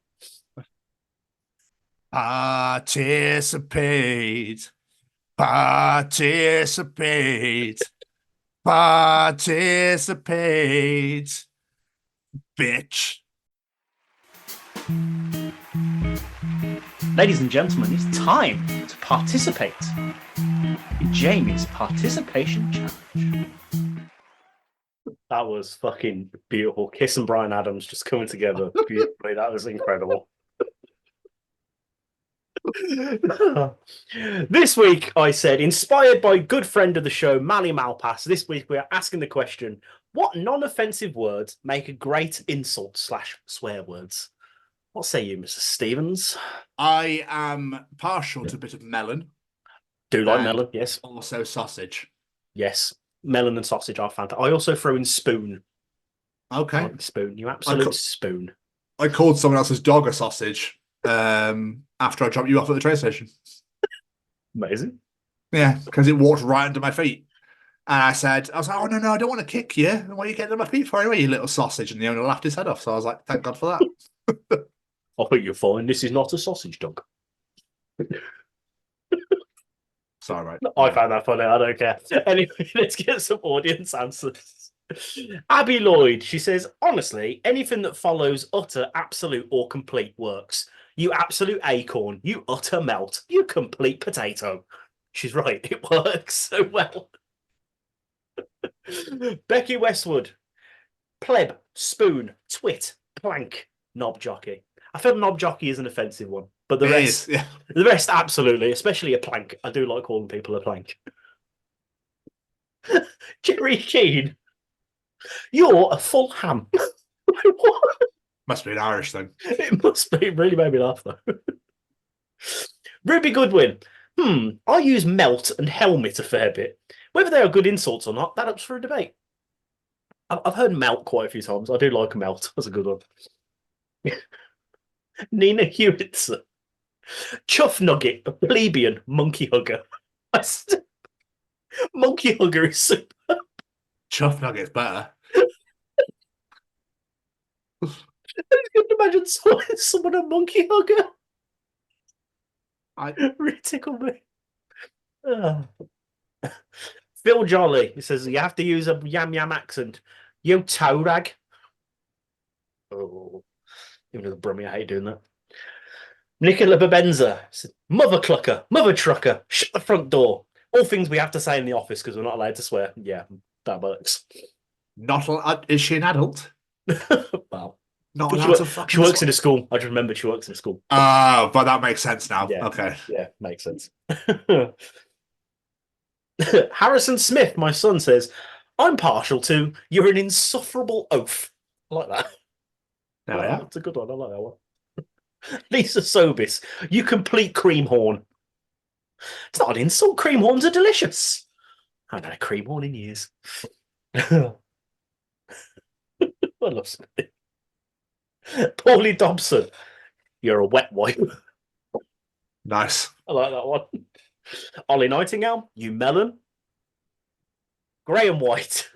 Participate, bitch. Ladies and gentlemen, it's time to participate in Jamie's participation challenge. That was fucking beautiful. Kiss and Bryan Adams just coming together beautifully. That was incredible. This week, I said, inspired by good friend of the show, Mally Malpass, this week we are asking the question, what non-offensive words make a great insult / swear words? What say you, Mr. Stevens? I am partial to a bit of melon. Do like melon, yes. Also sausage. Yes, melon and sausage are fantastic. I also throw in spoon. Okay. Like spoon, you absolute spoon. I called someone else's dog a sausage after I dropped you off at the train station. Amazing. Yeah, because it walked right under my feet. And I was like, oh, no, I don't want to kick you. What are you getting on my feet for anyway, you little sausage? And the owner laughed his head off. So I was like, thank God for that. I think you're fine. This is not a sausage dog. Sorry, mate. I found that funny. I don't care. Anyway, let's get some audience answers. Abby Lloyd, she says, honestly, anything that follows utter, absolute, or complete works. You absolute acorn. You utter melt. You complete potato. She's right. It works so well. Becky Westwood, pleb, spoon, twit, plank, knob jockey. I feel knob jockey is an offensive one, but It is, yeah. the rest, absolutely, especially a plank. I do like calling people a plank. Jerry Sheen, you're a full ham. What? Must be an Irish thing. It must be. It really made me laugh, though. Ruby Goodwin. I use melt and helmet a fair bit. Whether they are good insults or not, that ups for a debate. I've heard melt quite a few times. I do like melt. That's a good one. Nina Hewitson. Chuff Nugget, a plebeian monkey hugger. Monkey hugger is super. Chuff Nugget's better. I couldn't imagine someone a monkey hugger. Really tickled me. Phil Jolly, he says, you have to use a yam yam accent. Yo, toe rag. Oh, even as a Brummie, I hate doing that. Nicola Babenza said, mother clucker, mother trucker, shut the front door. All things we have to say in the office because we're not allowed to swear. Yeah, that works. Is she an adult? Well, not allowed to fucking she works swear. in a school. I just remembered she works in a school. Oh, but that makes sense now. Yeah, Okay. Yeah, makes sense. Harrison Smith, my son, says, I'm partial to you're an insufferable oaf. I like that. Oh, yeah. That's a good one. I like that one. Lisa Sobis, you complete cream horn. It's not an insult. Cream horns are delicious. I haven't had a cream horn in years. I love something. Paulie Dobson, you're a wet wipe. Nice. I like that one. Ollie Nightingale, you melon. Graham White,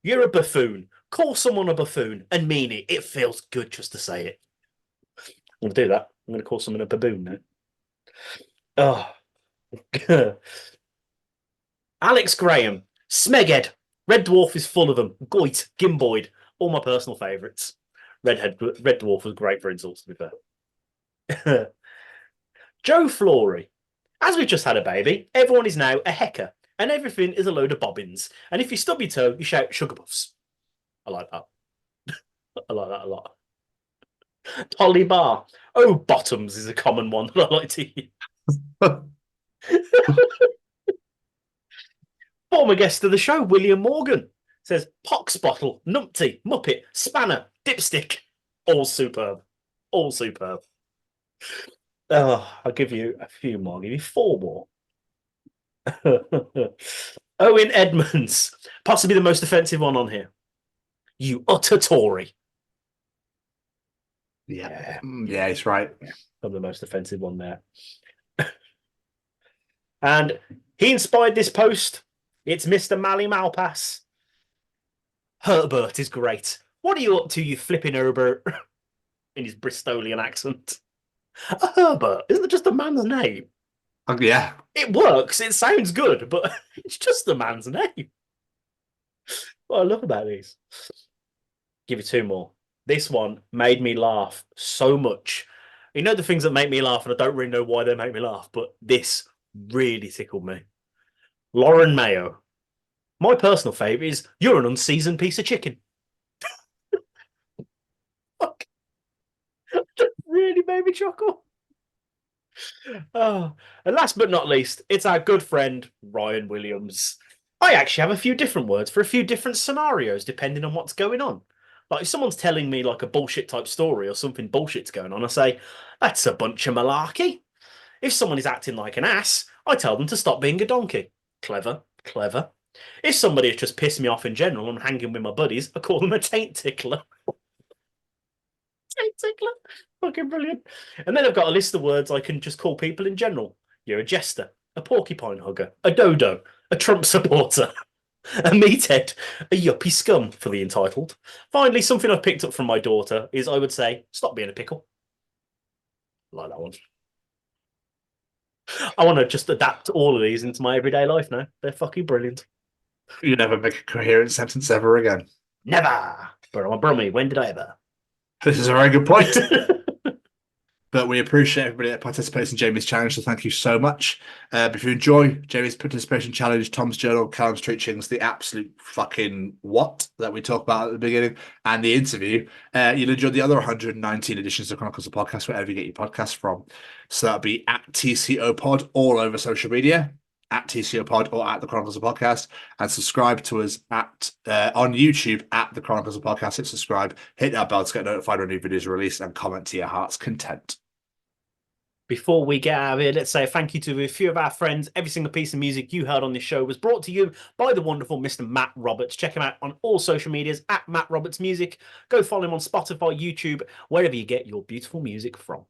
you're a buffoon. Call someone a buffoon and mean it. It feels good just to say it. I'm going to do that. I'm going to call someone a baboon now. Oh. Alex Graham, Smeghead. Red Dwarf is full of them. Goit, Gimboid, all my personal favourites. Red Dwarf was great for insults, to be fair. Joe Flory. As we've just had a baby, everyone is now a hecker, and everything is a load of bobbins. And if you stub your toe, you shout sugar puffs. I like that. I like that a lot. Polly Bar. Oh, bottoms is a common one that I like to use. Former guest of the show, William Morgan, says pox bottle, numpty, muppet, spanner, dipstick. All superb. All superb. Oh, I'll give you a few more. I'll give you 4 more. Owen Edmonds, possibly the most offensive one on here. You utter Tory. Yeah, he's right. I'm the most offensive one there. And he inspired this post. It's Mr. Mally Malpass. Herbert is great. What are you up to, you flipping Herbert? In his Bristolian accent. A Herbert, isn't it just a man's name? Yeah. It works, it sounds good, but it's just a man's name. What I love about these. Give you 2 more. This one made me laugh so much. You know the things that make me laugh, and I don't really know why they make me laugh, but this really tickled me. Lauren Mayo. My personal favourite is, you're an unseasoned piece of chicken. Fuck. That really made me chuckle. Oh, and last but not least, it's our good friend, Ryan Williams. I actually have a few different words for a few different scenarios, depending on what's going on. Like, if someone's telling me like a bullshit type story or something bullshit's going on, I say, that's a bunch of malarkey. If someone is acting like an ass, I tell them to stop being a donkey. Clever, clever. If somebody has just pissed me off in general and hanging with my buddies, I call them a taint tickler. Taint tickler? Fucking brilliant. And then I've got a list of words I can just call people in general. You're a jester, a porcupine hugger, a dodo, a Trump supporter, a meathead, a yuppie scum for the entitled. Finally, something I've picked up from my daughter is, I would say, stop being a pickle. I like that one. I want to just adapt all of these into my everyday life now. They're fucking brilliant. You never make a coherent sentence ever again. Never. But I'm a Brummie. When did I ever? This is a very good point. But we appreciate everybody that participates in Jamie's challenge, so thank you so much. But if you enjoy Jamie's participation challenge, Tom's journal, Callum's Treachings, the absolute fucking what that we talked about at the beginning, and the interview, you'll enjoy the other 119 editions of Chronicles of Podcast, wherever you get your podcasts from. So that'll be at TCO Pod all over social media, at TCO Pod or at the Chronicles of Podcast, and subscribe to us at on YouTube at the Chronicles of Podcast. Hit subscribe, hit that bell to get notified when new videos are released, and comment to your heart's content. Before we get out of here, let's say a thank you to a few of our friends. Every single piece of music you heard on this show was brought to you by the wonderful Mr. Matt Roberts. Check him out on all social medias at Matt Roberts Music. Go follow him on Spotify, YouTube, wherever you get your beautiful music from.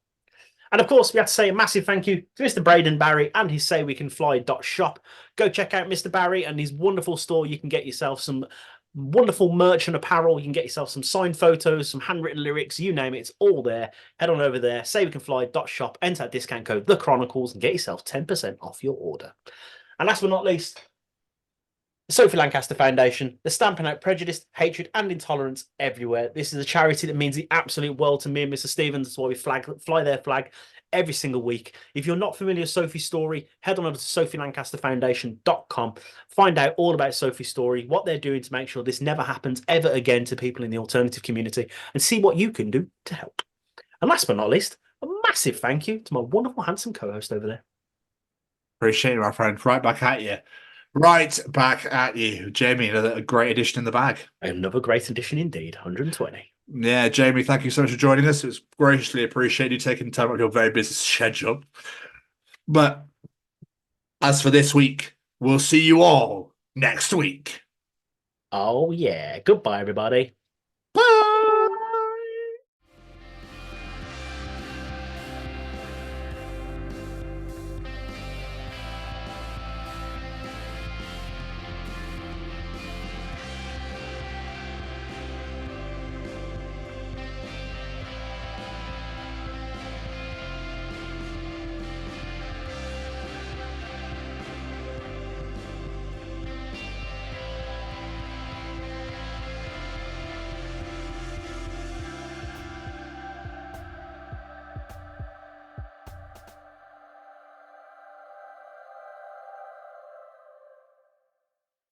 And of course, we have to say a massive thank you to Mr. Braden Barry and his SayWeCanFly.shop. Go check out Mr. Barry and his wonderful store. You can get yourself some wonderful merch and apparel. You can get yourself some signed photos, some handwritten lyrics, you name it, it's all there. Head on over there, SayWeCanFly.shop, enter that discount code, The Chronicles, and get yourself 10% off your order. And last but not least, the Sophie Lancaster Foundation. They're stamping out prejudice, hatred, and intolerance everywhere. This is a charity that means the absolute world to me and Mr. Stevens. That's why we fly their flag every single week. If you're not familiar with Sophie's story, head on over to SophieLancasterFoundation.com. Find out all about Sophie's story, what they're doing to make sure this never happens ever again to people in the alternative community, and see what you can do to help. And last but not least, a massive thank you to my wonderful, handsome co-host over there. Appreciate it, my friend. Right back at you. Right back at you. Jamie, another great addition in the bag. Another great addition indeed, 120. Yeah, Jamie, thank you so much for joining us. It was graciously appreciated you taking time out of your very busy schedule. But as for this week, we'll see you all next week. Oh, yeah. Goodbye, everybody. Bye.